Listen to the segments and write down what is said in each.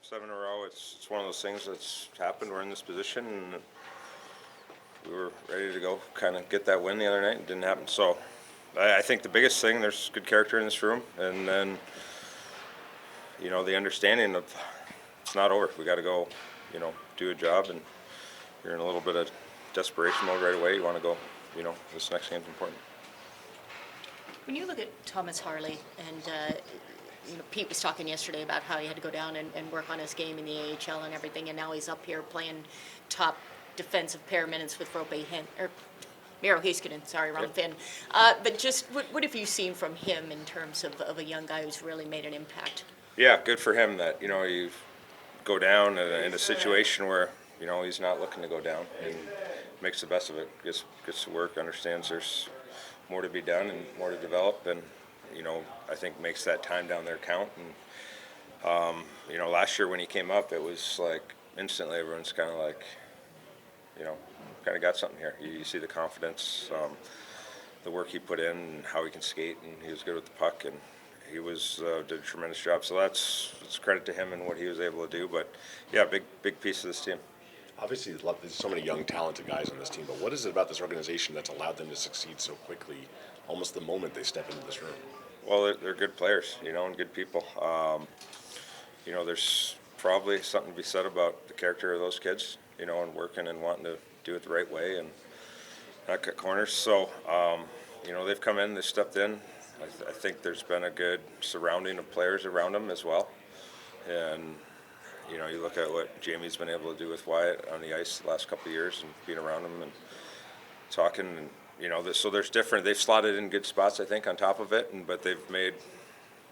7 in a row. It's one of those things that's happened. We're in this position, and we were ready to go kind of get that win the other night. It didn't happen. So I think the biggest thing, there's good character in this room, and then, the understanding of it's not over. We got to go, do a job, and you're in a little bit of desperation mode right away. You want to go, this next game's important. When you look at Thomas Harley, and Pete was talking yesterday about how he had to go down and work on his game in the AHL and everything, and now he's up here playing top defensive pair minutes with Miro Heiskanen, sorry, wrong Finn. But just what have you seen from him in terms of a young guy who's really made an impact? Yeah, good for him that, you go down in a situation where, he's not looking to go down and makes the best of it, gets to work, understands there's more to be done and more to develop, and, I think makes that time down there count. And, last year when he came up, it was like instantly everyone's kind of like, kind of got something here. You see the confidence, the work he put in, and how he can skate, and he was good with the puck, and he did a tremendous job. So it's credit to him and what he was able to do. But yeah, big piece of this team. Obviously, there's so many young, talented guys on this team, but what is it about this organization that's allowed them to succeed so quickly, almost the moment they step into this room? Well, they're good players, and good people. There's probably something to be said about the character of those kids, and working and wanting to do it the right way and not cut corners. So, they've come in, they've stepped in. I think there's been a good surrounding of players around them as well. And, you look at what Jamie's been able to do with Wyatt on the ice the last couple of years and being around him and talking. And, so there's different, they've slotted in good spots, I think, on top of it. But they've made,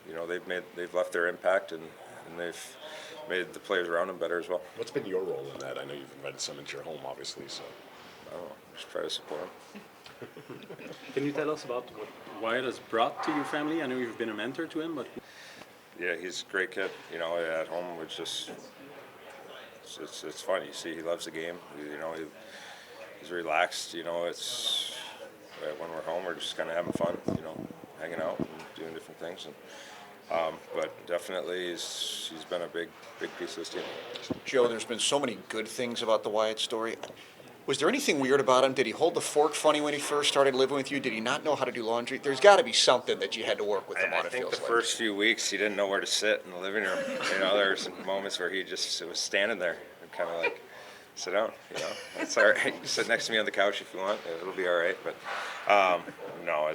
they've left their impact and they've made the players around them better as well. What's been your role in that? I know you've invited some into your home, obviously, so. I don't know, just try to support them. Can you tell us about what Wyatt has brought to your family? I know you've been a mentor to him, but yeah, he's a great kid. At home, it's just it's fun. You see, he loves the game. He's relaxed. It's when we're home, we're just kind of having fun. Hanging out and doing different things. And but definitely, he's been a big piece of this team. Joe, there's been so many good things about the Wyatt story. Was there anything weird about him? Did he hold the fork funny when he first started living with you? Did he not know how to do laundry? There's got to be something that you had to work with him on. I think the first few weeks he didn't know where to sit in the living room. There were some moments where he just was standing there and kind of like, sit down. That's all right. You can sit next to me on the couch if you want. It'll be all right. But no,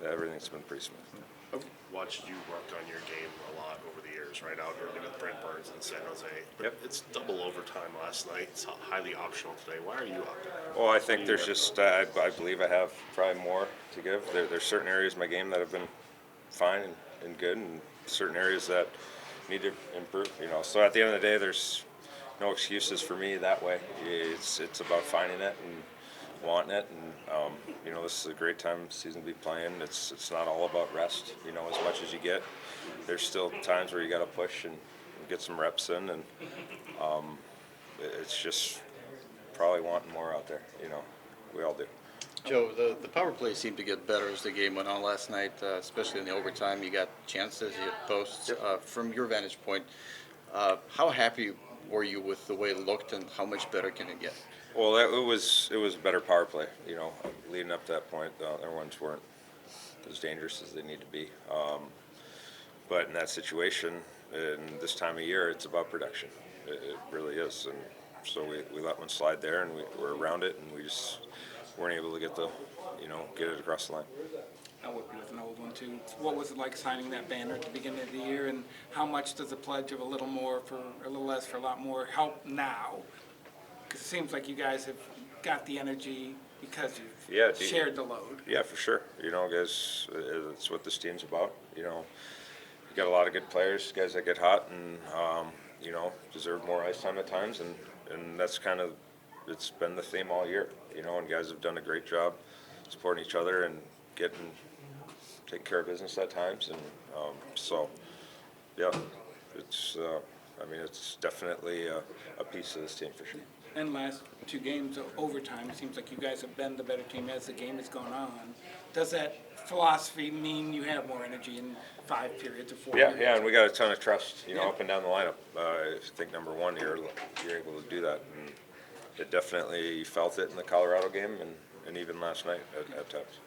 everything's been pretty smooth. I've watched you work on your game a lot over the years, right? Out here with Brent Burns in San Jose. But Yep. It's double overtime last night. It's highly optional today. Why are you out there? Well, I think there's just, I believe I have probably more to give. There's certain areas of my game that have been fine and good, and certain areas that need to improve, So at the end of the day, there's no excuses for me that way. It's about finding it and wanting it, and this is a great time of season to be playing. It's not all about rest, as much as you get. There's still times where you got to push and get some reps in, and it's just probably wanting more out there. We all do. Joe, the power play seemed to get better as the game went on last night, especially in the overtime. You got chances, you had posts. From your vantage point, how happy were you with the way it looked, and how much better can it get? Well, it was a better power play. Leading up to that point, the other ones weren't as dangerous as they need to be. But in that situation, in this time of year, it's about production. It really is. And so we let one slide there, and we were around it, and we just weren't able to get it across the line. I worked with an old one too. What was it like signing that banner at the beginning of the year, and how much does a pledge of a little more for a little less for a lot more help now? Because it seems like you guys have got the energy because you've shared the load. Yeah, for sure. Guys, it's what this team's about. You got a lot of good players, guys that get hot and deserve more ice time at times, and that's kind of it's been the theme all year. And guys have done a great job supporting each other and taking care of business at times, and so yeah, it's definitely a piece of this team for sure. And last two games of overtime, it seems like you guys have been the better team as the game has gone on. Does that philosophy mean you have more energy in 5 periods or 4 Yeah, periods? yeah, and we got a ton of trust, Yeah. up and down the lineup. I think number one, you're able to do that. And it definitely felt it in the Colorado game and even last night at times.